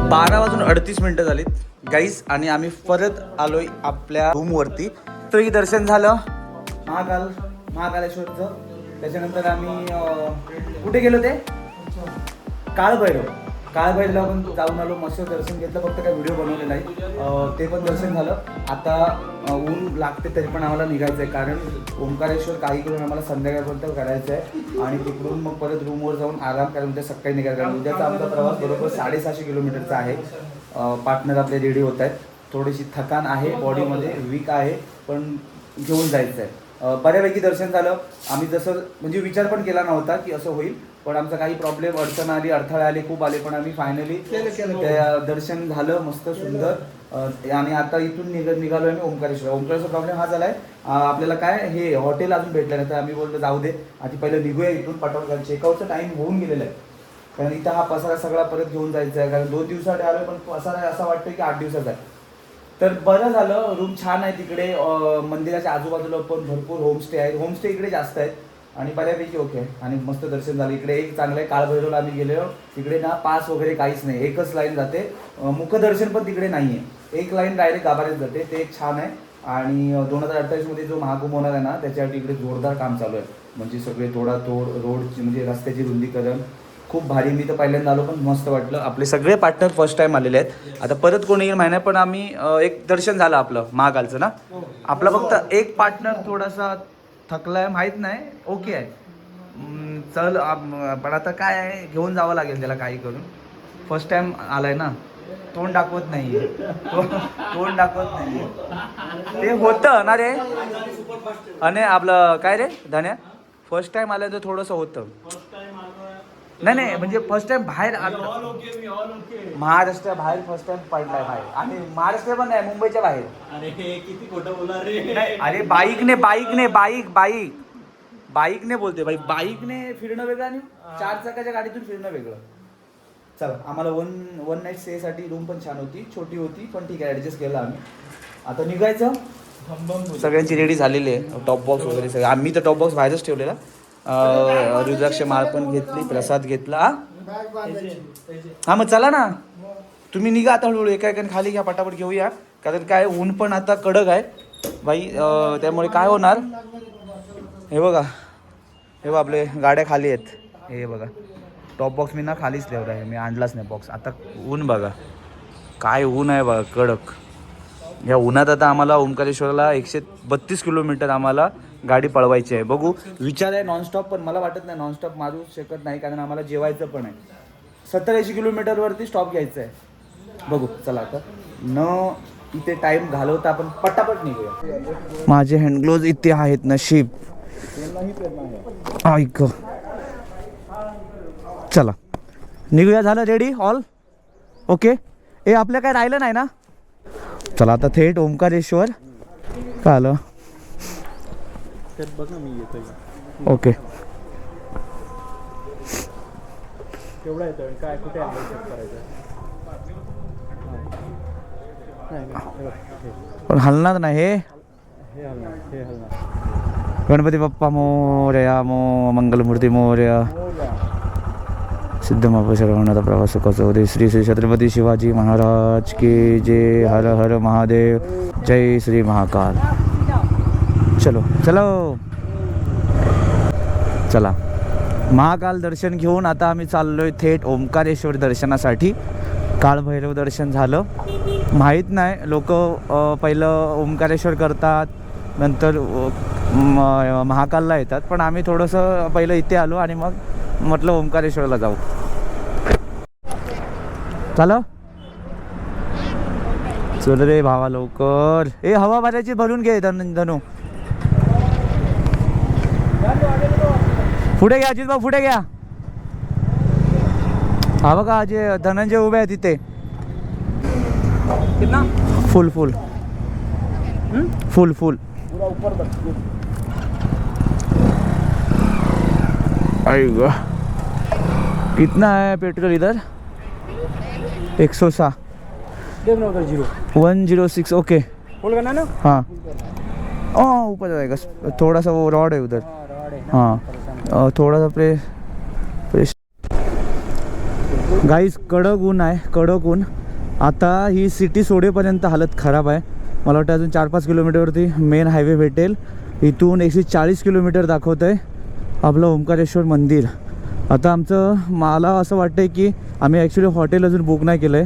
12:38 झालीत गाईस आणि आम्ही परत आलोय आपल्या रूमवरती. तर हे दर्शन झालं महाकालेश्वरचं. त्याच्यानंतर आम्ही कुठे गेलो ते काळभैरवला पण जाऊन आलो. मस्त दर्शन घेतलं, फक्त काही व्हिडिओ बनवले नाही. ते पण दर्शन झालं. आता ऊन लागते तरी पण आम्हाला निघायचं आहे, कारण ओंकारेश्वर काही करून आम्हाला संध्याकाळपर्यंत करायचं आहे आणि तिकडून मग परत रूमवर जाऊन आराम करायला उद्या सकाळी निघायचं. कारण उद्याचा आमचा प्रवास बरोबर 650 किलोमीटरचा आहे. पार्टनर आपले रेडी होत आहेत. थोडीशी थकान आहे बॉडीमध्ये, वीक आहे, पण घेऊन जायचं आहे. बऱ्यापैकी दर्शन झालं. आम्ही जसं म्हणजे विचार पण केला नव्हता की असं होईल, पण आमचा काही प्रॉब्लेम, अडचण आली, अडथळे आले, खूप आले, पण आम्ही फायनली दर्शन झालं मस्त सुंदर. आणि आता इथून निघालो आम्ही ओंकारेश्वर प्रॉब्लेम हा झाला आहे, आपल्याला काय हे हॉटेल अजून भेटलं नाही, तर आम्ही बोललो जाऊ दे आधी पहिलं निघूया इथून पटकन. चेकआउटचा टाईम होऊन गेलेला आहे, कारण इथं हा पसारा सगळा परत घेऊन जायचा आहे. कारण 2 दिवसासाठी आलो, पण पसारा असा वाटतं की 8 दिवसाचा आहे. तर बरं झालं, रूम छान आहे तिकडे. मंदिराच्या आजूबाजूला पण भरपूर होमस्टे आहेत. होमस्टे इकडे जास्त आहेत आणि बऱ्यापैकी ओके आहे. आणि मस्त दर्शन झालं. इकडे एक चांगलं आहे, काळभैरवला आम्ही गेलो. तिकडे ना पास वगैरे काहीच नाही, एकच लाईन जाते. मुखदर्शन पण तिकडे नाही आहे, एक लाईन डायरेक्ट गाभाऱ्यात जाते. ते एक छान आहे. आणि 2028 जो महाकुंभ होणार आहे ना, त्याच्यासाठी इकडे जोरदार काम चालू आहे. म्हणजे सगळे तोडातोड, रोडची म्हणजे रस्त्याची रुंदीकरण खूप भारी. मी तर पहिल्यांदा आलो, पण मस्त वाटलं. आपले सगळे पार्टनर फर्स्ट टाइम आलेले आहेत. आता परत कोणी येईल माहिती नाही, पण आम्ही एक दर्शन झालं आपलं महाकालचं ना. आपला फक्त एक पार्टनर थोडासा थकलाय, माहीत नाही, ओके आहे. चल पण आता काय आहे, घेऊन जावं लागेल त्याला काही करून. फर्स्ट टाइम आलाय ना, तोंड दाखवत नाही, तोंड दाखवत नाही. ते होतं ना रे. आणि आपलं काय रे धन्या, फर्स्ट टाइम आलं तर थोडंसं होतं. नाही म्हणजे फर्स्ट टाइम बाहेर महाराष्ट्र बाहेर फर्स्ट टाइम पडलाय बाहेर. आणि महाराष्ट्र पण नाही, मुंबईच्या बाहेर. अरे किती खोटं बोलणार रे. अरे बाईकने बोलते भाई. बाईकने फिरणं वेगळं आणि 4 चाकाच्या गाडीतून फिरणं वेगळं. चला, आम्हाला वन नाईट स्टे साठी रूम पण छान होती, छोटी होती, पण ठीक आहे, ऍडजस्ट केलं आम्ही. आता निघायचं. सगळ्यांची रेडी झालेली आहे, टॉप बॉक्स वगैरे सगळं. आम्ही तर टॉप बॉक्स बाहेरच ठेवलेला. रुद्राक्ष माळ पण घेतली, प्रसाद घेतला. हा मग चला ना, तुम्ही निघा आता हळूहळू. एका खाली घ्या, पटापट घेऊया. कारण काय ऊन पण आता कडक आहे बाई. त्यामुळे काय होणार, हे बघा आपले गाड्या खाली आहेत. हे बघा टॉप बॉक्स मी ना खालीच ठेवला आहे, मी आणलाच नाही बॉक्स. आता ऊन बघा, काय ऊन आहे बघा, कडक. या उन्हात आता आम्हाला ओंकारेश्वरला 132 किलोमीटर आम्हाला गाडी पळवायची आहे. बघू, विचार आहे नॉनस्टॉप, पण मला वाटत नाही नॉनस्टॉप मारू शकत नाही, कारण आम्हाला जेवायचं पण आहे. 70-80 किलोमीटरवरती स्टॉप घ्यायचं आहे. बघू, चला आता न इथे टाईम घालवता आपण पटापट निघूया. माझे हँडग्लोव्ज इथे आहेत, नशीब. ऐक, चला निघूया. झालं रेडी ऑल ओके. हे आपल्या काय राहिलं नाही ना. चला आता थेट ओंकारेश्वर. काय आलं बघ ना, मी येतोय. ओके, केवढा येतोय, काय कुठे करायचं. पण हलणार नाही हे. गणपती बाप्पा मोरया, मंगलमूर्ती मोरया. सिद्ध महापुरुषाचा प्रवास सुखाचा दे. श्री श्री छत्रपती शिवाजी महाराज की जय. हर हर महादेव. जय श्री महाकाल. चलो चला, महाकाल दर्शन घेऊन आता आम्ही चाललोय थेट ओंकारेश्वर दर्शनासाठी. काळभैरव दर्शन झालं. माहीत नाही, लोक पहिलं ओंकारेश्वर करतात, नंतर महाकालला येतात, पण आम्ही थोडंसं पहिलं इथे आलो आणि मग म्हटलं ओंकारेश्वरला जाऊ. चला चल रे भावा लवकर. हे हवा भरायची भरून घे धनू. पुढे घ्या अजित भाऊ, पुढे घ्या. हा बघा जे धनंजय उभे आहे तिथे. कितना फुल कितना है पेट्रोल इधर. 106 106 ओके. फुल करना ना. हाँ ऊपर जाएगा थोड़ा सा, वो रॉड है उधर. हाँ थोड़ा सा प्रेस. गाइस कडक ऊन आहे, कडक ऊन. आता ही सिटी सोडेपर्यंत हालत खराब आहे. मला वाटतं अजून 4-5 किलोमीटरवरती मेन हायवे भेटेल. इथून 140 किलोमीटर दाखवतं आहे आपलं ओंकारेश्वर मंदिर. आता मला असं वाटतं आहे की आम्ही ॲक्च्युली हॉटेल अजून बुक नाही केलं आहे,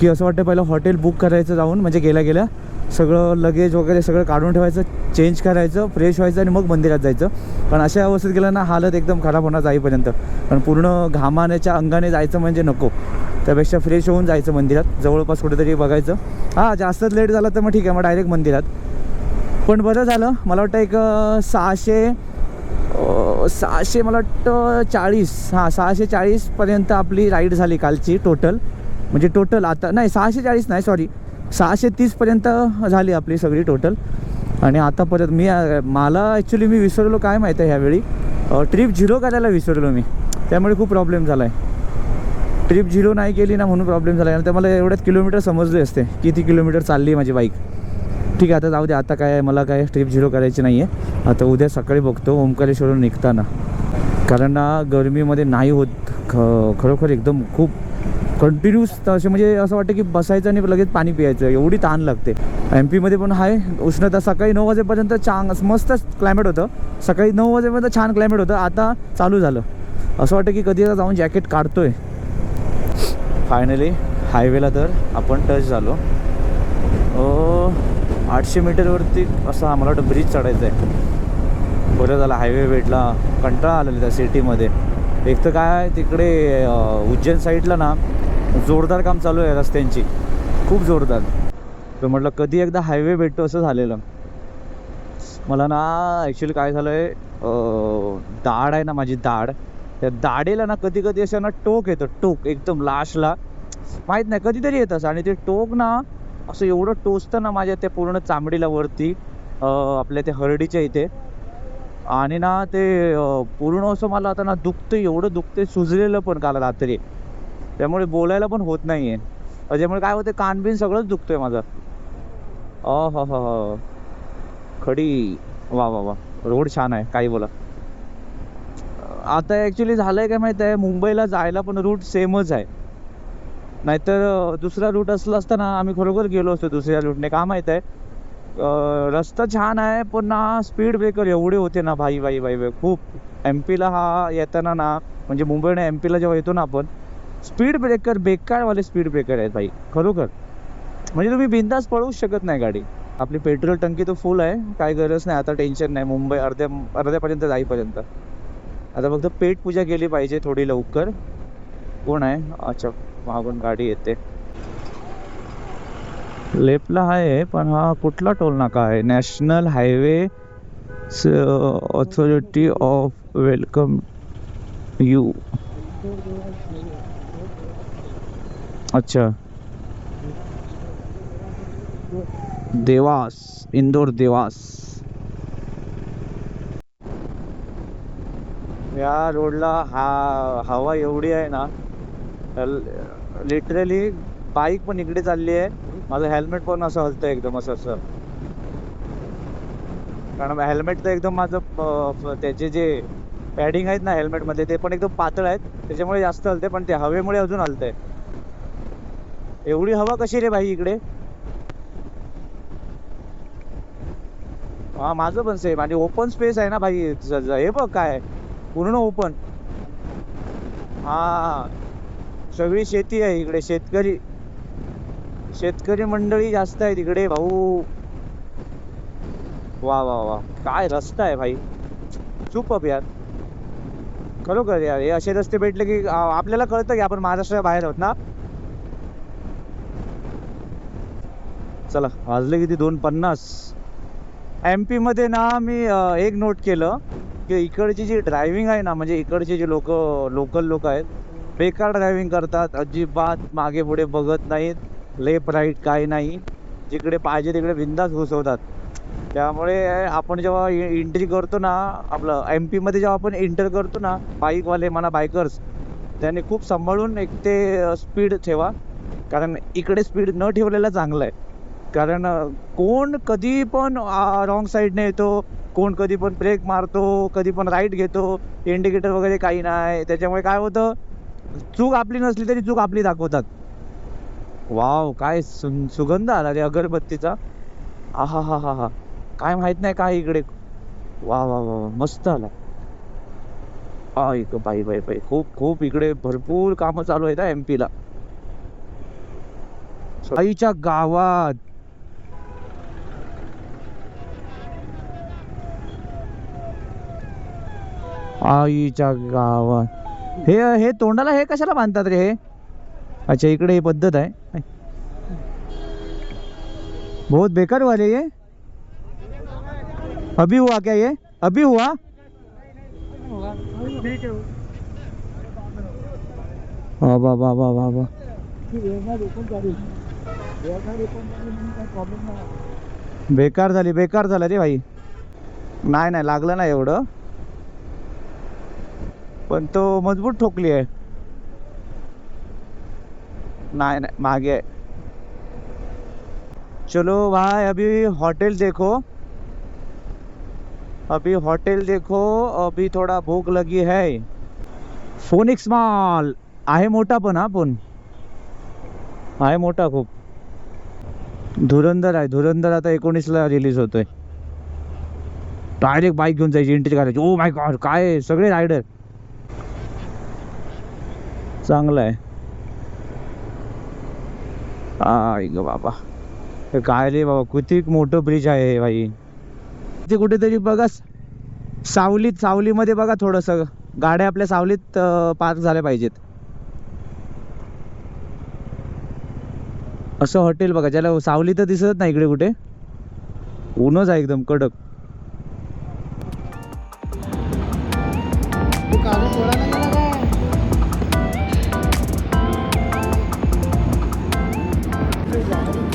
की असं वाटतं पहिलं हॉटेल बुक करायचं जाऊन, म्हणजे गेल्या सगळं लगेज वगैरे सगळं काढून ठेवायचं, चेंज करायचं, फ्रेश व्हायचं आणि मग मंदिरात जायचं. पण अशा अवस्थेत गेलं ना हालत एकदम खराब होणार जाईपर्यंत. कारण पूर्ण घामाण्याच्या अंगाने जायचं म्हणजे नको, त्यापेक्षा फ्रेश होऊन जायचं मंदिरात. जवळपास कुठेतरी बघायचं. हां, जास्तच लेट झाला तर मग ठीक आहे, मग डायरेक्ट मंदिरात. पण बरं झालं, मला वाटतं एक 600 मला वाटतं 640पर्यंत आपली राईड झाली कालची टोटल. म्हणजे टोटल आता नाही 640 नाही, सॉरी 630पर्यंत झाली आपली सगळी टोटल. आणि आता परत मला ॲक्च्युली मी विसरलो काय माहीत आहे ह्यावेळी ट्रिप 0 करायला विसरलो मी, त्यामुळे खूप प्रॉब्लेम झाला आहे. ट्रिप 0 नाही केली ना म्हणून प्रॉब्लेम झाला आहे. आणि मला एवढ्यात किलोमीटर समजले असते किती किलोमीटर चालली आहे माझी बाईक. ठीक आहे, आता जाऊ दे. आता काय मला काय ट्रिप 0 करायची नाही आहे. आता उद्या सकाळी बघतो ओंकारेश्वरून निघताना, कारण ना गरमीमध्ये नाही होत खरोखर. एकदम खूप कंटिन्यूस असे म्हणजे असं वाटतं की बसायचं आणि लगेच पाणी पियायचं, एवढी ताण लागते. MP मध्ये पण आहे उष्णता. सकाळी 9 वाजेपर्यंत मस्त क्लायमेट होतं. सकाळी 9 वाजेपर्यंत छान क्लायमेट होतं. आता चालू झालं, असं वाटतं की कधी जाऊन जॅकेट काढतोय. फायनली हायवेला तर आपण टच झालो. 800 मीटरवरती असं आम्हाला वाटतं ब्रिज चढायचं आहे. बरं झालं हायवे भेटला. कंटाळा आलेला त्या सिटीमध्ये. एक तर काय तिकडे उज्जैन साईडला ना जोरदार काम चालू आहे रस्त्यांची, खूप जोरदार. तर म्हटलं कधी एकदा हायवे भेटतो असं झालेलं. मला ना ॲक्च्युली काय झालं आहे, दाढ आहे ना माझी दाढ, त्या दाढेला ना कधी कधी असं ना टोक येतं, टोक एकदम लास्टला, माहीत नाही कधीतरी येतं असं. आणि ते टोक ना असं एवढं टोचतं ना माझ्या त्या पूर्ण चामडीला वरती, आपल्या त्या हरडीच्या इथे. आणि ना ते पूर्ण असं मला आता ना दुखतं, एवढं दुखते, सुजलेलं पण काल रात्री. त्यामुळे बोलायला पण होत नाही आहे. त्याच्यामुळे काय होते, कानबिन सगळंच दुखतंय माझं. ह खडी. वा वा वा, रोड छान आहे, काही बोला. आता ॲक्च्युली झालं आहे काय माहीत आहे, मुंबईला जायला पण रूट सेमच आहे. नाहीतर दुसरा रूट असला असता ना आम्ही खरोखर गेलो असतो दुसऱ्या रूटने. का माहीत आहे, रस्ता छान आहे पण ना स्पीड ब्रेकर एवढे होते ना भाई भाई भाई भाई खूप. MP ला हा येताना ना, म्हणजे मुंबईने MP ला जेव्हा येतो ना आपण, स्पीड ब्रेकर बेकारवाले स्पीड ब्रेकर आहेत भाई खरोखर. म्हणजे तुम्ही बिंदास पळूच शकत नाही गाडी. आपली पेट्रोल टंकी तर फुल आहे, काय गरज नाही आता, टेन्शन नाही मुंबई अर्ध्यापर्यंत जाईपर्यंत. आता फक्त पेट पूजा केली पाहिजे थोडी लवकर. कोण आहे, अच्छा मागून गाडी येते. लेफ्टला आहे, पण हा कुठला टोल नाका आहे, national highway authority of welcome you. अच्छा, देवास, इंदोर देवास. या रोडला हवा एवढी आहे ना, लिटरली बाईक पण इकडे चालली आहे, माझं हेल्मेट पण असं हलतं एकदम असं. कारण हेल्मेट तर एकदम माझं त्याचे जे पॅडिंग आहेत ना हेल्मेटमध्ये ते पण एकदम पातळ आहेत, त्याच्यामुळे जास्त हलते. पण ते हवेमुळे अजून हलतंय. एवढी हवा कशी रे भाई इकडे. हा, माझं पण सेम. आणि ओपन स्पेस आहे ना भाई, हे बघ काय पूर्ण ओपन. हा, सगळी शेती आहे इकडे, शेतकरी मंडळी जास्त आहे तिकडे भाऊ. वा वा वा, काय रस्ता आहे भाई, सुपर्ब यार खरोखर यार. हे असे रस्ते भेटले की आपल्याला कळतं की आपण महाराष्ट्राच्या बाहेर आहोत ना. चला, वाजले किती, 2:50. MP मध्ये ना मी एक नोट केलं की इकडची जी ड्रायव्हिंग आहे ना, म्हणजे इकडचे जे लोकल लोक आहेत, बेकार ड्रायव्हिंग करतात, अजिबात मागे पुढे बघत नाहीत, लेफ्ट राईट काय नाही, जिकडे पाहिजे तिकडे बिंदास घुसवतात. त्यामुळे आपण जेव्हा एंट्री करतो ना, आपलं MP मध्ये जेव्हा आपण एंटर करतो ना, बाईकवाले म्हणा, बायकर्स, त्याने खूप सांभाळून एक ते स्पीड ठेवा. कारण इकडे स्पीड न ठेवलेला चांगलं आहे. कारण कोण कधी पण रॉंग साईडने येतो, कोण कधी पण ब्रेक मारतो, कधी पण राईट घेतो, इंडिकेटर वगैरे काही नाही. त्याच्यामुळे काय होतं, चूक आपली नसली तरी चूक आपली दाखवतात. वाव, काय सुगंध आला रे अगरबत्तीचा. आहा हा हा हा, काय माहित नाही काय इकडे. वा वा वा वा, मस्त आला. इकडं बाई बाई बाई, खूप खूप इकडे भरपूर कामं चालू आहेत MP ला. आईच्या गावात आईच्या गावात हे हे तोंडाला हे कशाला बांधतात रे हे? अच्छा, इकडे ही पद्धत आहे. बहुत बेकार वाले ये. अभी हुआ क्या ये? अभी हुआ? बाबा बाबा बाबा, बेकार झाली, बेकार झालं रे भाई. नाही नाही लागलं नाही एवढं, पण तो मजबूत ठोकली आहे. नहीं नहीं मागे है. चलो भाई, अभी होटल देखो, अभी होटल देखो, अभी थोड़ा भूख लगी है. फोनिक्स मॉल आहे मोठा, पण हा पण आहे मोठा खूप. धुरंधर आहे, धुरंधर आता 19ला रिलीज होतोय. डायरेक्ट बाईक घेऊन जायची, एंट्री करायची. ओ माय गॉड, काय सगळे रायडर. चांगलं आहे. ग बाबा, हे काय रे बाबा, किती मोठं ब्रिज आहे हे भाई. ते कुठेतरी बघा सावलीत, सावलीमध्ये बघा थोडस गाड्या आपल्या सावलीत पार्क झाल्या पाहिजेत. असं हॉटेल बघा ज्याला सावली तर दिसत नाही इकडे कुठे, ऊनच आहे एकदम कडक.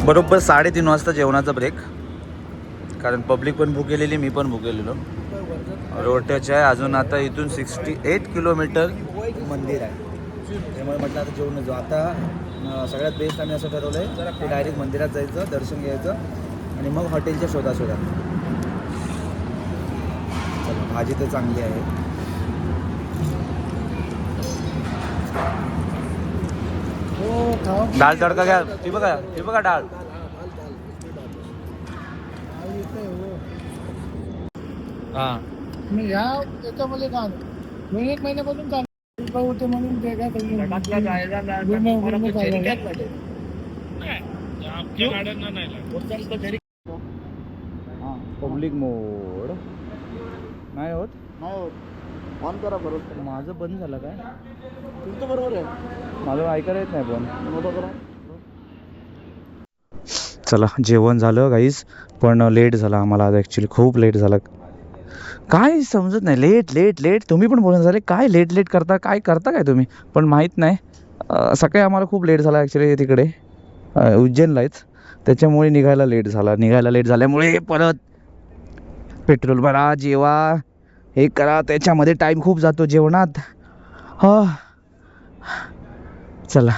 बरोबर 3:30 वाजता जेवणाचा ब्रेक, कारण पब्लिक पण भूक गेलेली, मी पण भूक गेलेलो. रोड टच आहे अजून. आता इथून 68 किलोमीटर मंदिर आहे, त्यामुळे म्हटलं आता जेवण जाऊ. आता सगळ्यात बेस्ट आम्ही असं ठरवलं आहे की डायरेक्ट मंदिरात जायचं, दर्शन घ्यायचं आणि मग हॉटेलच्या शोधात. चला, भाजी तर चांगली आहे. डाळ तडका घ्या, ती बघा डाळ. हां, मी ह्या याच्यामध्ये काम मी 1 महिन्यापासून काम होते म्हणून ते काय पब्लिक मोड नाही होत. ऑन करा बरोबर. माझं बंद झालं काय? तुमचं बरोबर आहे, माझं ऐकायला येत नाही पण. बरोबर. चला, जेवण झालं गाईस, पण लेट झाला आम्हाला आज. ॲक्च्युली खूप लेट झालं, काय समजत नाही. लेट लेट लेट तुम्ही पण बोलून झाले, काय लेट लेट करता, काय करता काय तुम्ही पण माहीत नाही. सकाळी आम्हाला खूप लेट झाला ॲक्च्युली तिकडे उज्जैनलाच, त्याच्यामुळे निघायला लेट झाल्यामुळे परत पेट्रोल भरा, जेवा, हे करा, त्याच्यामध्ये टाईम खूप जातो जेवणात. चला,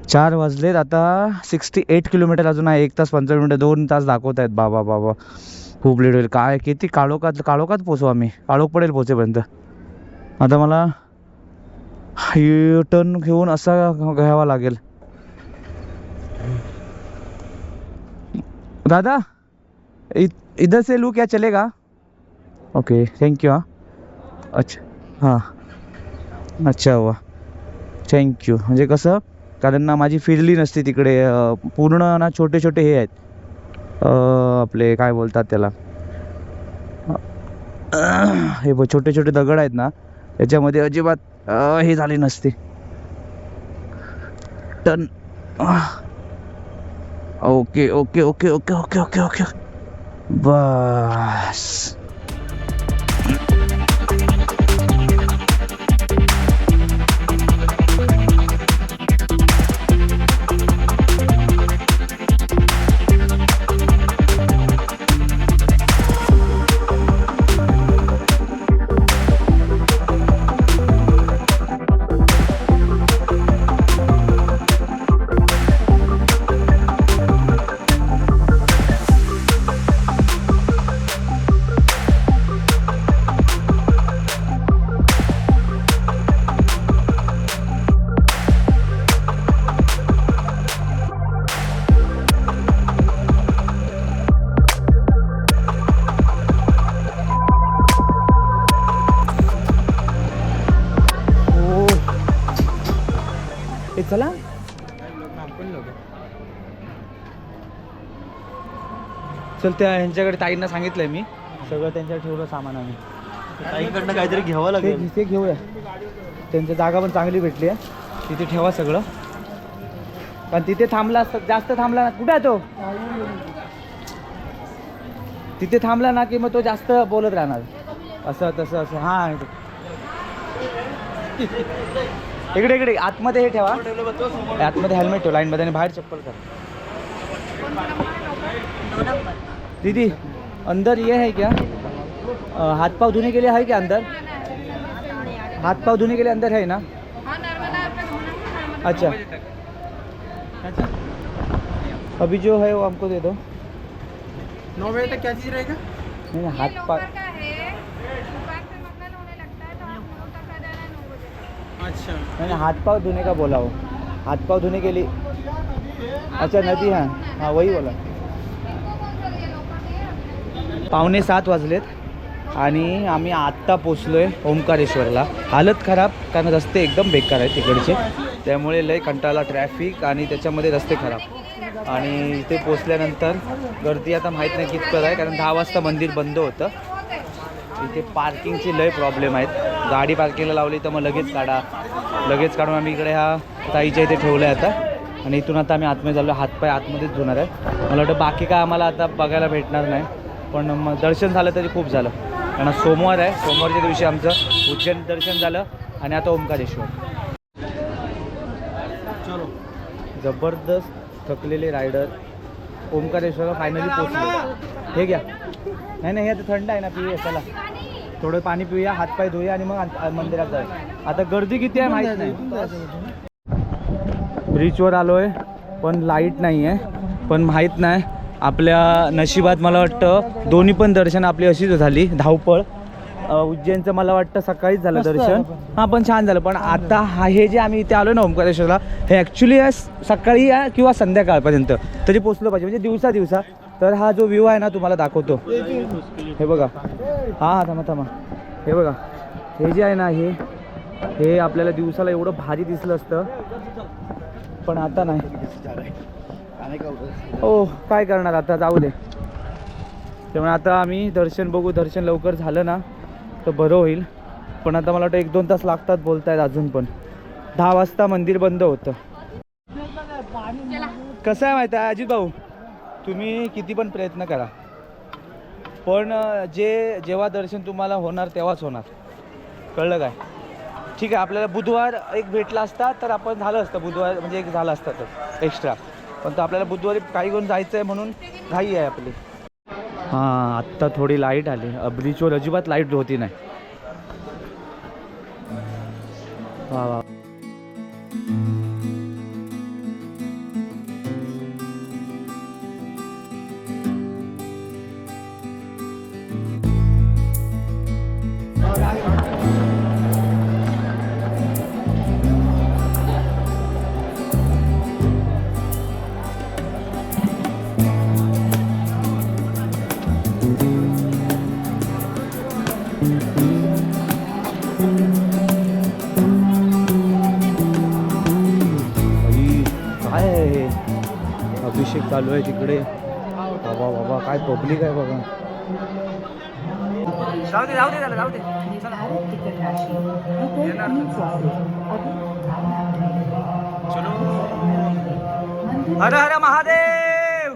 4 वाजलेत आता. 68 किलोमीटर अजून आहे, 1 तास 15 मिनिटं, 2 तास दाखवत आहेत. बाबा बाबा, खूप लेट होईल. काय किती काळोखात पोचू आम्ही, काळोख पडेल पोचेपर्यंत. आता मला टर्न घेऊन असा घ्यावा लागेल. दादा, इधर से लू क्या चलेगा? Okay, thank you. हां, अच्छा, हां, अच्छा हुआ, थँक्यू. म्हणजे कसं, कारण ना माझी फिरली नसती तिकडे. पूर्ण ना छोटे छोटे हे आहेत, आपले काय बोलतात त्याला, हे छोटे छोटे दगड आहेत ना, त्याच्यामध्ये अजिबात हे झाली नसती turn. Okay okay okay okay okay okay okay, बस. हे चला चल, त्या ह्यांच्याकडे ताईंना सांगितलंय मी सगळं, त्यांच्याकडे ठेवलं सामान आम्ही. ताईंकडनं काहीतरी घ्यावं लागेल. तिथे घेऊया, त्यांची जागा पण चांगली भेटली आहे, तिथे ठेवा सगळं. पण तिथे थांबला असता, जास्त थांबला ना, कुठे आहे तो? तिथे थांबला ना की मग तो जास्त बोलत राहणार, असं तसं असं. हां इकडे इकडे आतमध्ये हे ठेवा, आतमध्ये हेल्मेट ठेव लाईनमध्ये, आणि बाहेर चप्पल कर. दीदी अंदर ये है क्या? हाथ पाँव धोने के लिए है क्या अंदर? हाथ पाँव धोने के लिए अंदर है ना? अच्छा, अभी जो है वो हमको दे दो. 9 बजे तक क्या चीज़ रहेगा? नहीं हाथ पाँव. अच्छा, मैंने हाथ पाँव धोने का बोला हो, हाथ पाँव धोने के लिए. अच्छा नदी, हाँ हाँ वही बोला. 6:45 वाजलेत आणि आम्ही आत्ता पोचलो आहे ओंकारेश्वरला. हालत खराब, कारण रस्ते एकदम बेकार आहेत तिकडचे, त्यामुळे लय कंटाळा, ट्रॅफिक आणि त्याच्यामध्ये रस्ते खराब. आणि इथे पोचल्यानंतर गर्दी आता माहीत नाही कितपत आहे, कारण 10 वाजता मंदिर बंद होतं. इथे पार्किंगचे लय प्रॉब्लेम आहेत, गाडी पार्किंगला लावली तर मग लगेच काढून आम्ही इकडे ह्या ताईच्या इथे ठेवलं आहे आता. आणि इथून आता आम्ही आतमध्ये चाललो, हातपाय आतमध्येच धुणार आहे. मला वाटतं बाकी काय आम्हाला आता बघायला भेटणार नाही, पण मग दर्शन झालं तरी खूप झालं. कारण सोमवार आहे, सोमवारच्या दिवशी आमचं उज्जैन दर्शन झालं आणि आता ओंकारेश्वर. जबरदस्त थकलेले रायडर ओंकारेश्वरला फायनली पोचले. हे घ्या, नाही हे आता थंड आहे ना, पिऊया. चला थोडं पाणी पिऊया, हातपाय धुया आणि मग मंदिरात जाऊया. आता गर्दी किती आहे माहीत नाही. ब्रिजवर आलो आहे पण लाईट नाही आहे, पण माहीत नाही आपल्या नशिबात. मला वाटतं दोन्ही पण दर्शन आपली अशीच झाली, धावपळ. उज्जैनचं मला वाटतं सकाळीच झालं दर्शन, हां पण छान झालं. पण आता हे जे आम्ही इथे आलो ना ओंकारेश्वरला, हे ॲक्च्युली सकाळी किंवा संध्याकाळपर्यंत तरी पोचलो पाहिजे, म्हणजे दिवसा. तर हा जो व्ह्यू आहे ना तुम्हाला दाखवतो, हे बघा. हां थांबा, हे बघा, हे जे आहे ना हे आपल्याला दिवसाला एवढं भारी दिसलं असतं, पण आता नाही. हो काय करणार, आता जाऊ दे. त्यामुळे आता आम्ही दर्शन बघू, दर्शन लवकर झालं ना तर बरं होईल. पण आता मला वाटतं 1-2 तास लागतात बोलतायत अजून, पण 10 वाजता मंदिर बंद होतं. कसं आहे माहिती आहे अजित भाऊ, तुम्ही किती पण प्रयत्न करा, पण जेव्हा दर्शन तुम्हाला होणार तेव्हाच होणार, कळलं काय? ठीक आहे, आपल्याला बुधवार एक भेटला असता तर आपण झालं असतं, बुधवार म्हणजे एक झालं असतं तर एक्स्ट्रा. पण तो आपल्याला बुधवारी काही घेऊन जायचं आहे म्हणून घाई आहे आपली. हां आत्ता थोडी लाईट आली, ब्रिजवर अजिबात लाईट होती नाही. वा वा. अभिषेक चालू आहे तिकडे. बाबा काय पब्लिक आहे बाबा. जाऊ दे जाऊ दे. चलो हर हर महादेव.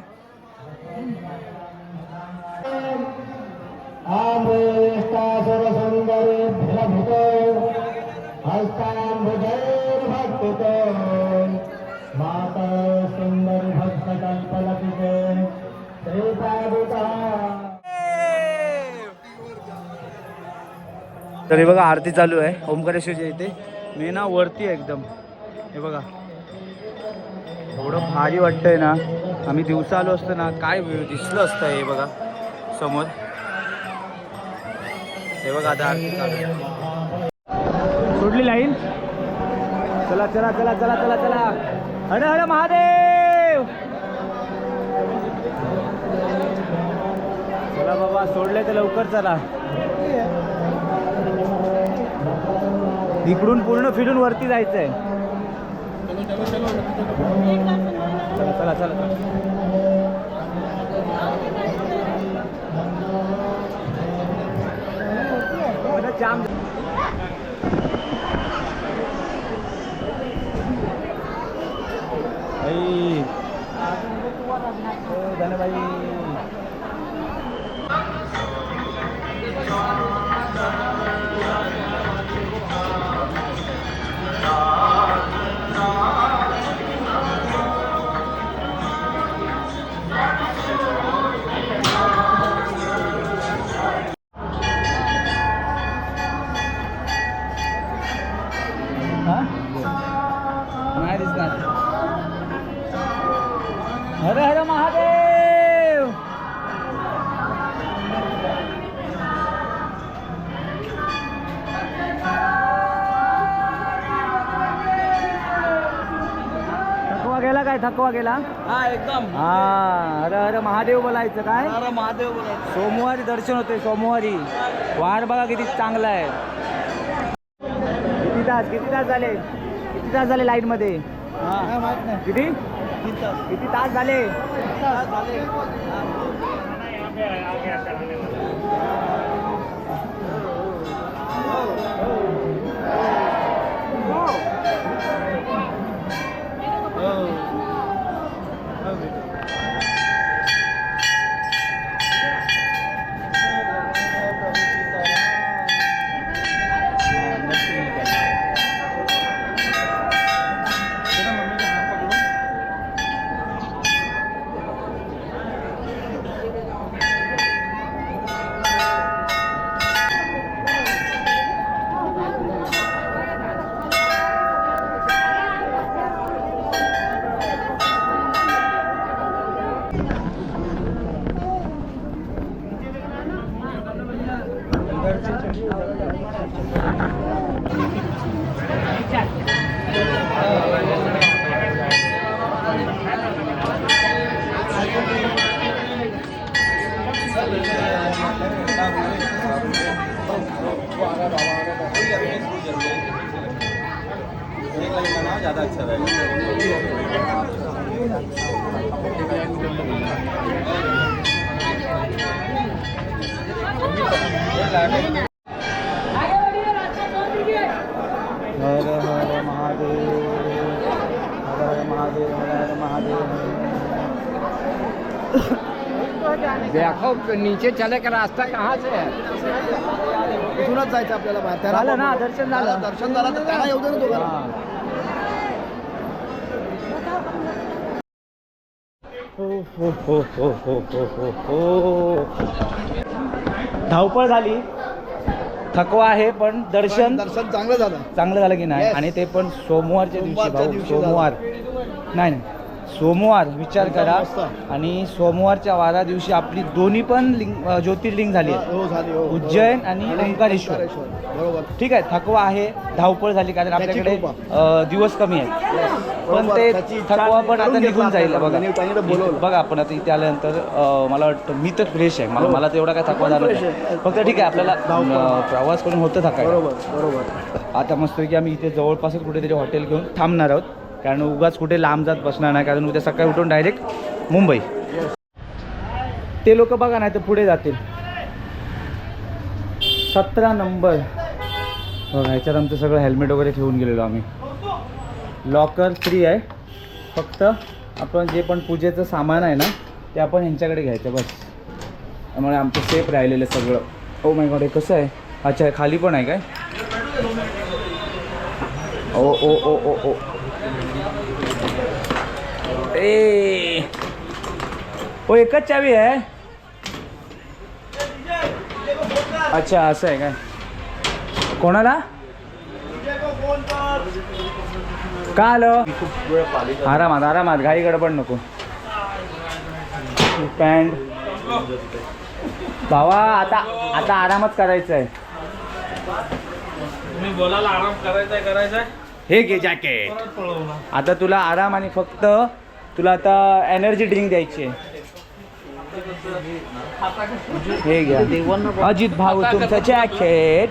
तर हे बघा आरती चालू आहे ओंकारेश्वरच्या इथे. मी ना वरती आहे एकदम, हे बघा एवढं भारी वाटतंय ना. आम्ही दिवसा आलो असतो ना काय व्ह्यू दिसलं असतं. हे बघा समोर, हे बघा आता आरती चालू आहे. सोडली लाईन. चला चला चला चला चला चला. हर हर महादेव. चला बाबा, सोडले तर लवकर चला. इकडून पूर्ण फिरून वरती जायचंय. चला चला चला जाम धन्यवाद नाही दिसणार हर हर महादेव थकवा गेला काय थकवा गेला हा एकदम हा हर हर महादेव बोलायचं काय अरे महादेव बोलायचं. सोमवारी दर्शन होते सोमवारी वार बघा किती चांगला आहे किती तास झाले लाईट मध्ये हा माहित नाही किती 3 तास. किती तास झाले ज़्यादा अच्छा रहेगा. हर हर महादेव हर हर महादेव हर हर महादेव देखो नीचे चले का रास्ता कहाँ से है इथूनच जायचं आपल्याला बाहेर. झालं ना दर्शन झालं दर्शन झालं तर त्याला येऊ दे ना दोघांना. धावपळ झाली थकवा आहे पण दर्शन चांगलं झालं. चांगलं झालं की नाही Yes. आणि ते पण सोमवारच्या दिवशी सोमवारच्या भाऊ दिवशी सोमवार नाही नाही सोमवार विचार करा मस्त. आणि सोमवारच्या वारा दिवशी आपली दोन्ही पण ज्योतिर्लिंग झाली आहेत. हो झाली हो. उज्जैन आणि ओंकारेश्वर बरोबर. ठीक आहे थकवा आहे धावपळ झाली कारण त्याची आपल्याकडे कृपा. दिवस कमी आहेत पण बरोबर. ते त्याची इच्छा थकवा पण आता करून निघून घेतला जाईल आपल्याला. बघा त्यांनी चांगलं बोलवलं. बघा आपण आता इथे आल्यानंतर मला वाटतं मी तर फ्रेश आहे मला हो. मला तेवढा काय थकवा झाला fresh नाही. आहे. फक्त ठीक आहे आपल्याला धावपळ. प्रवास करून होतं थकायला बरोबर बरोबर. आता मस्त की आम्ही इथे जवळपासच कुठेतरी हॉटेल घेऊन थांबणार आहोत कारण उगाच कुठे लांब जात बसणार नाही कारण उद्या सकाळी उठून डायरेक्ट मुंबई ते लोक बघा नाही तर पुढे जातील 17 नंबर बघा ह्याच्यात आमचं सगळं हेल्मेट वगैरे ठेवून गेलेलो आम्ही लॉकर फ्री आहे फक्त आपण जे पण पूजेचं सामान आहे ना ते आपण ह्यांच्याकडे घ्यायचं बस त्यामुळे आमचं सेफ राहिलेलं सगळं ओ माय गॉड हे कसं आहे अच्छा खाली पण आहे काय ओ ओ ओ ओ ओ ए ओ एकच चावी आहे अच्छा असं आहे काय कोणाला का आलं आरामात आरामात घाई गडबड नको पॅन्ट भावा आता आता आरामच करायचं आहे तुम्ही बोलायला आराम करायचा आहे. हे घे जॅकेट आता तुला आराम आणि फक्त तुला आता एनर्जी ड्रिंक द्यायची आहे हे घ्या अजित भाऊ तुमचं जॅकेट